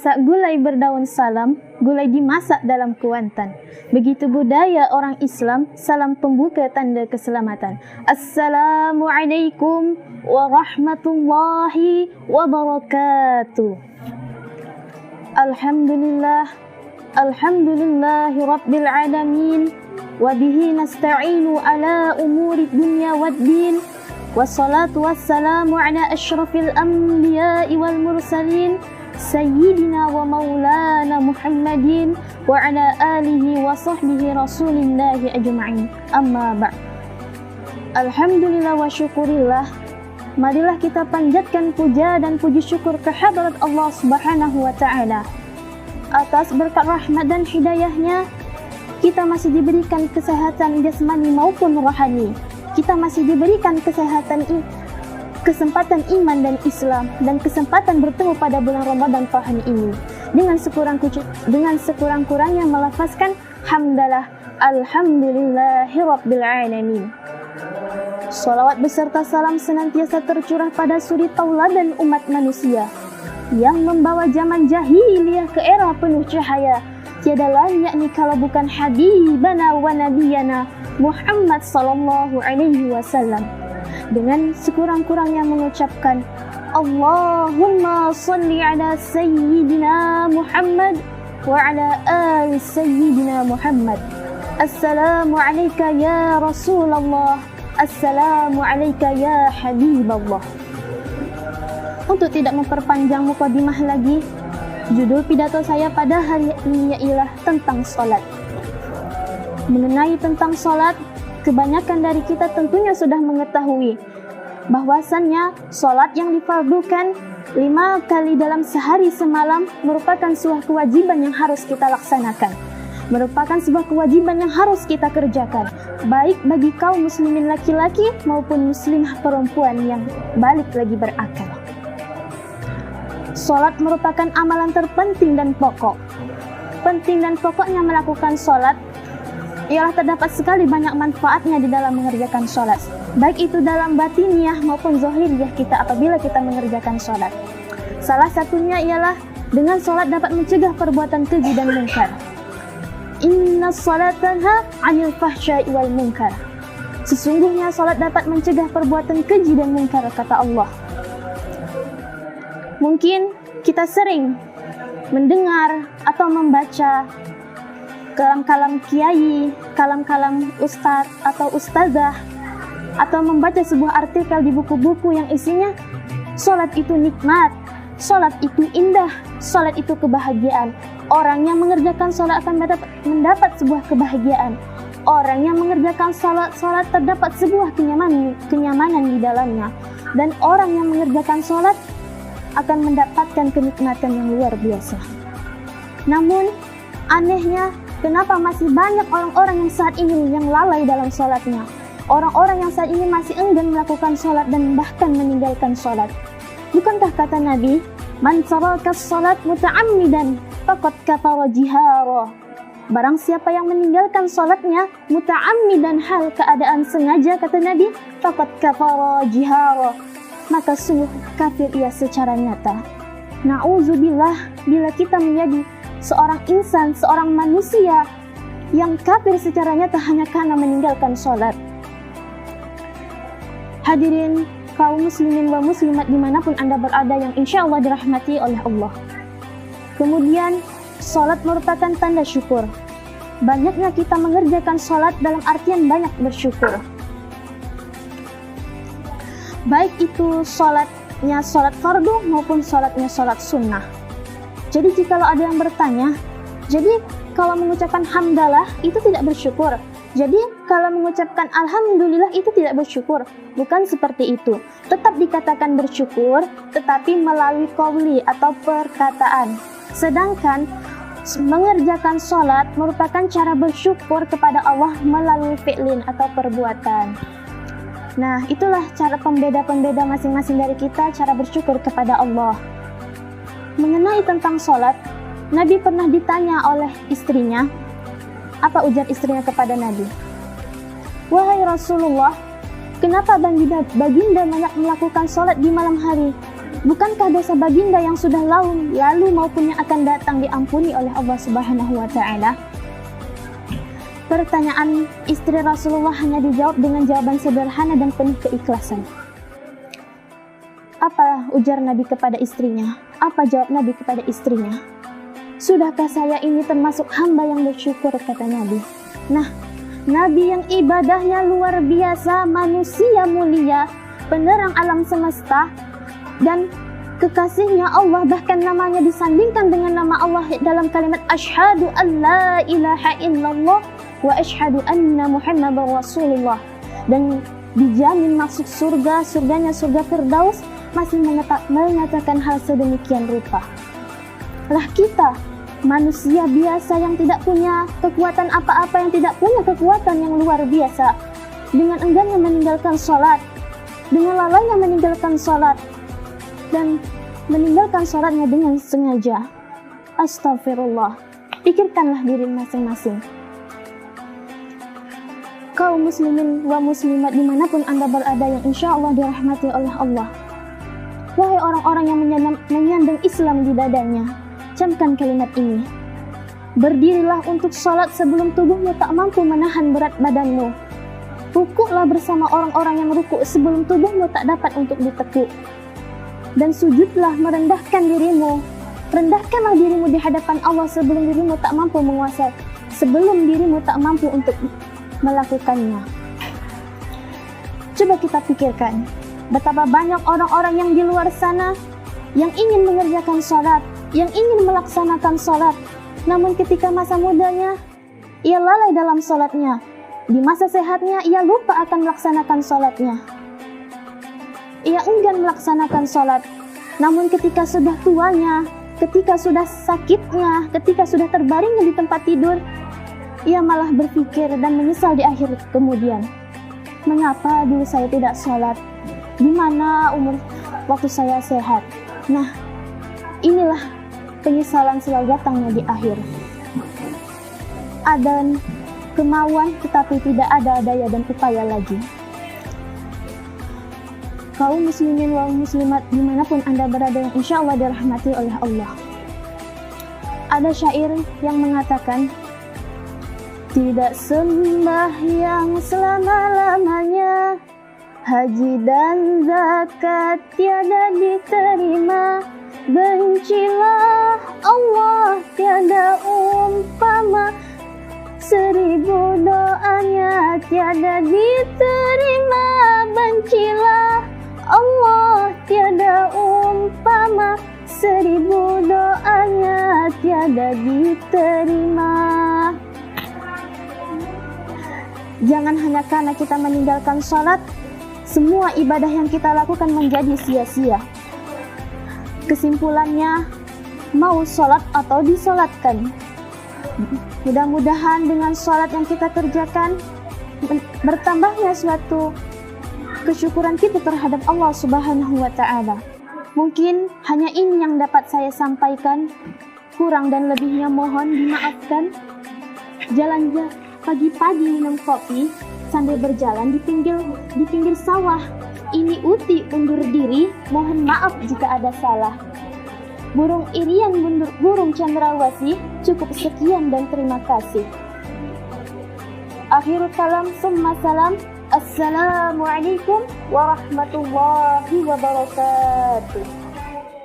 memasak gulai berdaun salam, gulai dimasak dalam kuantan. Begitu budaya orang Islam, salam pembuka tanda keselamatan. Assalamualaikum warahmatullahi wabarakatuh. Alhamdulillahi rabbil alamin. Wabihi nasta'inu ala umuri dunya waddin. Wassalatu wassalamu ala ashrafil anbiya'i wal mursalin. Sayyidina wa maulana Muhammadin wa ala alihi wa sahbihi rasulillahi ajma'in. Amma ba'd. Alhamdulillah wa syukurillah. Marilah kita panjatkan puja dan puji syukur kehadrat Allah Subhanahu wa ta'ala. Atas berkat rahmat dan hidayahnya, kita masih diberikan kesehatan jasmani maupun rohani. Kita masih diberikan kesempatan iman dan Islam, dan kesempatan bertemu pada bulan Ramadan tahun ini. Dengan sekurang-kurangnya melafazkan hamdalah, alhamdulillahi rabbil alamin. Salawat beserta salam senantiasa tercurah pada suri tauladan umat manusia yang membawa zaman jahiliyah ke era penuh cahaya. Tiada lain yakni kalau bukan habibana wa nabiyana Muhammad sallallahu alaihi wasallam. Dengan sekurang-kurangnya mengucapkan Allahumma salli ala sayyidina Muhammad wa ala ali sayyidina Muhammad. Assalamu alayka ya Rasulullah. Assalamu alayka ya Habiballah. Untuk tidak memperpanjang mukadimah lagi, judul pidato saya pada hari ini ialah tentang salat. Mengenai tentang salat, kebanyakan dari kita tentunya sudah mengetahui bahwasannya salat yang difardukan 5 kali dalam sehari semalam merupakan sebuah kewajiban yang harus kita laksanakan. Merupakan sebuah kewajiban yang harus kita kerjakan, baik bagi kaum muslimin laki-laki maupun muslimah perempuan yang balik lagi berakal. Salat merupakan amalan terpenting dan pokok. Penting dan pokoknya melakukan salat ialah terdapat sekali banyak manfaatnya di dalam mengerjakan salat, baik itu dalam batiniah maupun zahiriyah kita apabila kita mengerjakan salat. Salah satunya ialah dengan salat dapat mencegah perbuatan keji dan mungkar. Inna salat tanha 'anil fahsya'i wal munkar. Sesungguhnya salat dapat mencegah perbuatan keji dan mungkar, kata Allah. Mungkin kita sering mendengar atau membaca kalam-kalam kiai, kalam-kalam ustadz atau ustazah, atau membaca sebuah artikel di buku-buku yang isinya salat itu nikmat, salat itu indah, salat itu kebahagiaan. Orang yang mengerjakan salat akan mendapat sebuah kebahagiaan. Orang yang mengerjakan salat terdapat sebuah kenyamanan di dalamnya. Dan orang yang mengerjakan salat akan mendapatkan kenikmatan yang luar biasa. Namun, anehnya, kenapa masih banyak orang-orang yang saat ini yang lalai dalam salatnya? Orang-orang yang saat ini masih enggan melakukan salat dan bahkan meninggalkan salat. Bukankah kata Nabi, "Man taraka salat muta'ammidan faqad kafara jihara." Barang siapa yang meninggalkan salatnya muta'ammidan hal keadaan sengaja, kata Nabi, faqad kafara jihara, maka sungguh kafir ia secara nyata. Na'udzubillah, bila kita menjadi seorang insan, seorang manusia yang kafir secara nyata hanya karena meninggalkan salat. Hadirin kaum muslimin wa muslimat dimanapun Anda berada yang insya Allah dirahmati oleh Allah. Kemudian, salat merupakan tanda syukur. Banyaknya kita mengerjakan salat dalam artian banyak bersyukur. Baik itu salatnya salat fardu maupun salatnya salat sunnah. Jadi jikalau ada yang bertanya, jadi kalau mengucapkan hamdalah itu tidak bersyukur. Jadi kalau mengucapkan alhamdulillah itu tidak bersyukur. Bukan seperti itu. Tetap dikatakan bersyukur, tetapi melalui qauli atau perkataan. Sedangkan mengerjakan salat merupakan cara bersyukur kepada Allah melalui fi'lin atau perbuatan. Nah, itulah cara pembeda-pembeda masing-masing dari kita cara bersyukur kepada Allah. Mengenai tentang salat, Nabi pernah ditanya oleh istrinya. Apa ujar istrinya kepada Nabi? "Wahai Rasulullah, kenapa baginda banyak melakukan salat di malam hari? Bukankah dosa baginda yang sudah lalu maupun yang akan datang diampuni oleh Allah Subhanahu wa Ta'ala? Pertanyaan istri Rasulullah hanya dijawab dengan jawaban sederhana dan penuh keikhlasan. Apa ujar Nabi kepada istrinya? Apa jawab Nabi kepada istrinya? Sudahkah saya ini termasuk hamba yang bersyukur, kata Nabi. Nah, Nabi yang ibadahnya luar biasa, manusia mulia, penerang alam semesta, dan kekasihnya Allah, bahkan namanya disandingkan dengan nama Allah dalam kalimat asyhadu an la ilaha illallah wa asyhadu anna muhammadar rasulullah, dan dijamin masuk surganya surga Firdaus, masih menyatakan hal sedemikian rupa. Lah kita manusia biasa yang tidak punya kekuatan apa-apa, yang tidak punya kekuatan yang luar biasa, dengan enggannya meninggalkan sholat, dengan lalainya meninggalkan sholat, dan meninggalkan sholatnya dengan sengaja. Astagfirullah. Pikirkanlah diri masing-masing. Kaum muslimin wa muslimat dimanapun Anda berada yang insya Allah dirahmati oleh Allah. Wahai orang-orang yang menyandang Islam di dadanya, camkan kalimat ini. Berdirilah untuk sholat sebelum tubuhmu tak mampu menahan berat badanmu. Rukuklah bersama orang-orang yang rukuk sebelum tubuhmu tak dapat untuk ditekuk. Dan sujudlah merendahkan dirimu. Rendahkanlah dirimu di hadapan Allah sebelum dirimu tak mampu menguasai, sebelum dirimu tak mampu untuk melakukannya. Coba kita pikirkan, betapa banyak orang-orang yang di luar sana yang ingin mengerjakan sholat, yang ingin melaksanakan sholat, namun ketika masa mudanya ia lalai dalam sholatnya, di masa sehatnya ia lupa akan melaksanakan sholatnya. Ia enggan melaksanakan sholat, namun ketika sudah tuanya, ketika sudah sakitnya, ketika sudah terbaringnya di tempat tidur, ia malah berpikir dan menyesal di akhir kemudian. Mengapa dulu saya tidak sholat? Di mana waktu saya sehat? Nah, inilah penyesalan selalu datangnya di akhir. Ada kemauan tetapi tidak ada daya dan upaya lagi. Kaum muslimin wal muslimat dimanapun Anda berada yang insya Allah dirahmati oleh Allah. Ada syair yang mengatakan, tidak sembahyang selama-lamanya, haji dan zakat tiada diterima, bencilah Allah tiada umpama, 1000 doanya tiada diterima, bencilah Allah tiada umpama, 1000 doanya tiada diterima. Jangan hanya karena kita meninggalkan sholat, semua ibadah yang kita lakukan menjadi sia-sia. Kesimpulannya, mau sholat atau disolatkan. Mudah-mudahan dengan sholat yang kita kerjakan, bertambahnya suatu kesyukuran kita terhadap Allah Subhanahu wa Ta'ala. Mungkin hanya ini yang dapat saya sampaikan. Kurang dan lebihnya mohon dimaafkan. Jalan pagi-pagi minum kopi sambil berjalan di pinggir sawah. Ini Uti undur diri, mohon maaf jika ada salah. Burung irian burung cendrawasih, cukup sekian dan terima kasih. Akhirul kalam summa salam. Assalamualaikum warahmatullahi wabarakatuh.